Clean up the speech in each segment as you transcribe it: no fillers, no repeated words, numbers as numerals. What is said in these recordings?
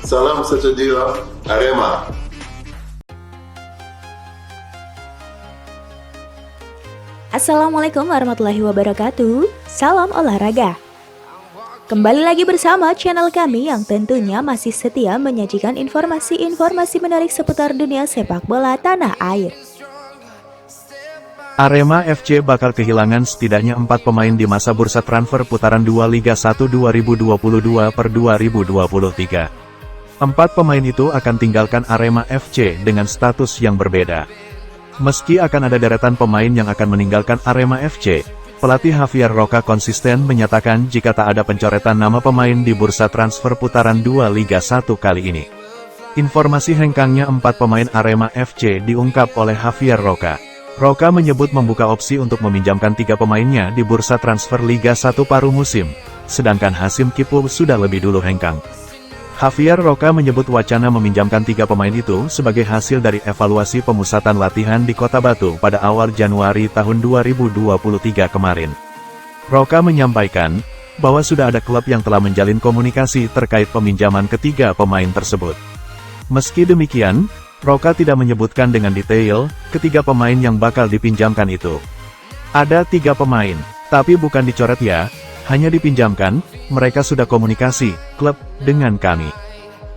Salam sejahtera Arema. Assalamualaikum warahmatullahi wabarakatuh. Salam olahraga. Kembali lagi bersama channel kami yang tentunya masih setia menyajikan informasi-informasi menarik seputar dunia sepak bola tanah air. Arema FC bakal kehilangan setidaknya 4 pemain di masa bursa transfer putaran 2 Liga 1 2022 per 2023. 4 pemain itu akan tinggalkan Arema FC dengan status yang berbeda. Meski akan ada deretan pemain yang akan meninggalkan Arema FC, pelatih Javier Roca konsisten menyatakan jika tak ada pencoretan nama pemain di bursa transfer putaran 2 Liga 1 kali ini. Informasi hengkangnya 4 pemain Arema FC diungkap oleh Javier Roca. Roca menyebut membuka opsi untuk meminjamkan 3 pemainnya di bursa transfer Liga 1 paruh musim, sedangkan Hasim Kipu sudah lebih dulu hengkang. Javier Roca menyebut wacana meminjamkan 3 pemain itu sebagai hasil dari evaluasi pemusatan latihan di Kota Batu pada awal Januari tahun 2023 kemarin. Roca menyampaikan bahwa sudah ada klub yang telah menjalin komunikasi terkait peminjaman ketiga pemain tersebut. Meski demikian, Roca tidak menyebutkan dengan detail ketiga pemain yang bakal dipinjamkan itu. Ada 3 pemain, tapi bukan dicoret ya, hanya dipinjamkan. Mereka sudah komunikasi, klub, dengan kami.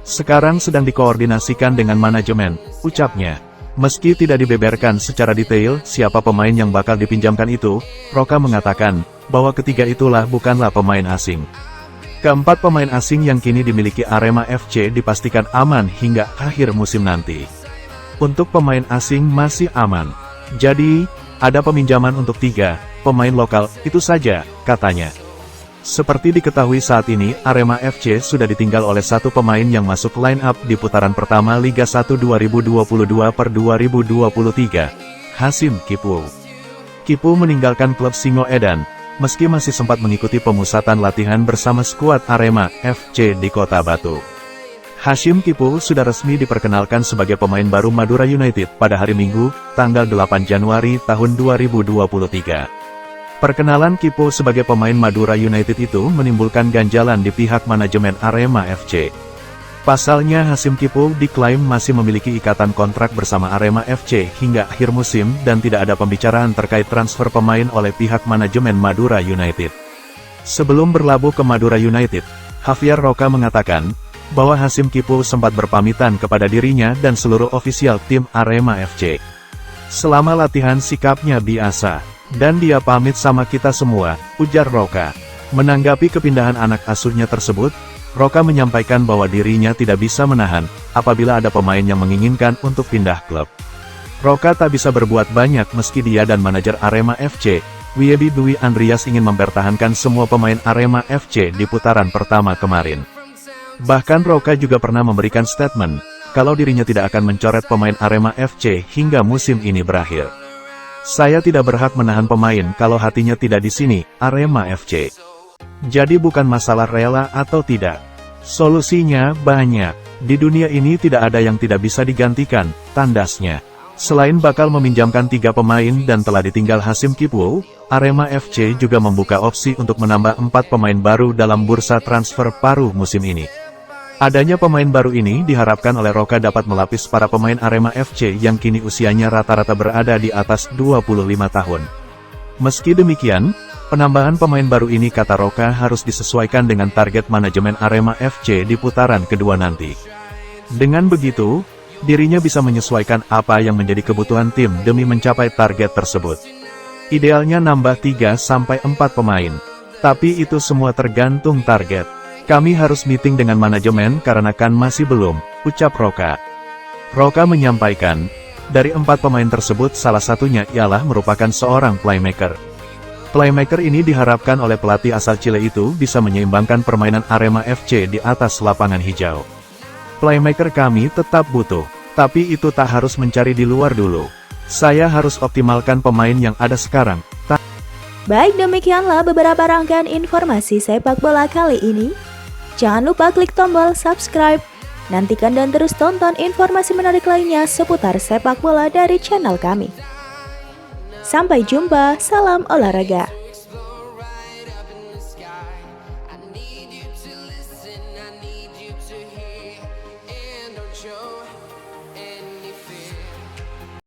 Sekarang sedang dikoordinasikan dengan manajemen, ucapnya. Meski tidak dibeberkan secara detail siapa pemain yang bakal dipinjamkan itu, Roca mengatakan bahwa ketiga itulah bukanlah pemain asing. Keempat pemain asing yang kini dimiliki Arema FC dipastikan aman hingga akhir musim nanti. Untuk pemain asing masih aman. Jadi, ada peminjaman untuk 3 pemain lokal, itu saja, katanya. Seperti diketahui saat ini, Arema FC sudah ditinggal oleh 1 pemain yang masuk line up di putaran pertama Liga 1 2022 per 2023, Hasim Kipu. Kipu meninggalkan klub Singoedan, meski masih sempat mengikuti pemusatan latihan bersama skuad Arema FC di Kota Batu. Hasim Kipu sudah resmi diperkenalkan sebagai pemain baru Madura United pada hari Minggu, tanggal 8 Januari tahun 2023. Perkenalan Kipu sebagai pemain Madura United itu menimbulkan ganjalan di pihak manajemen Arema FC. Pasalnya Hasim Kipu diklaim masih memiliki ikatan kontrak bersama Arema FC hingga akhir musim dan tidak ada pembicaraan terkait transfer pemain oleh pihak manajemen Madura United. Sebelum berlabuh ke Madura United, Javier Roca mengatakan bahwa Hasim Kipu sempat berpamitan kepada dirinya dan seluruh ofisial tim Arema FC. Selama latihan sikapnya biasa, dan dia pamit sama kita semua, ujar Roca. Menanggapi kepindahan anak asuhnya tersebut, Roca menyampaikan bahwa dirinya tidak bisa menahan apabila ada pemain yang menginginkan untuk pindah klub. Roca tak bisa berbuat banyak meski dia dan manajer Arema FC, Wiebi Dwi Andreas ingin mempertahankan semua pemain Arema FC di putaran pertama kemarin. Bahkan Roca juga pernah memberikan statement kalau dirinya tidak akan mencoret pemain Arema FC hingga musim ini berakhir. Saya tidak berhak menahan pemain kalau hatinya tidak di sini, Arema FC. Jadi bukan masalah rela atau tidak. Solusinya banyak. Di dunia ini tidak ada yang tidak bisa digantikan, tandasnya. Selain bakal meminjamkan 3 pemain dan telah ditinggal Hasim Kipu, Arema FC juga membuka opsi untuk menambah 4 pemain baru dalam bursa transfer paruh musim ini. Adanya pemain baru ini diharapkan oleh Roca dapat melapis para pemain Arema FC yang kini usianya rata-rata berada di atas 25 tahun. Meski demikian, penambahan pemain baru ini kata Roca harus disesuaikan dengan target manajemen Arema FC di putaran kedua nanti. Dengan begitu, dirinya bisa menyesuaikan apa yang menjadi kebutuhan tim demi mencapai target tersebut. Idealnya nambah 3-4 pemain. Tapi itu semua tergantung target. Kami harus meeting dengan manajemen karena kan masih belum, ucap Roca. Roca menyampaikan, dari 4 pemain tersebut salah satunya ialah merupakan seorang playmaker. Playmaker ini diharapkan oleh pelatih asal Chile itu bisa menyeimbangkan permainan Arema FC di atas lapangan hijau. Playmaker kami tetap butuh, tapi itu tak harus mencari di luar dulu. Saya harus optimalkan pemain yang ada sekarang. Baik, demikianlah beberapa rangkaian informasi sepak bola kali ini. Jangan lupa klik tombol subscribe. Nantikan dan terus tonton informasi menarik lainnya seputar sepak bola dari channel kami. Sampai jumpa, salam olahraga.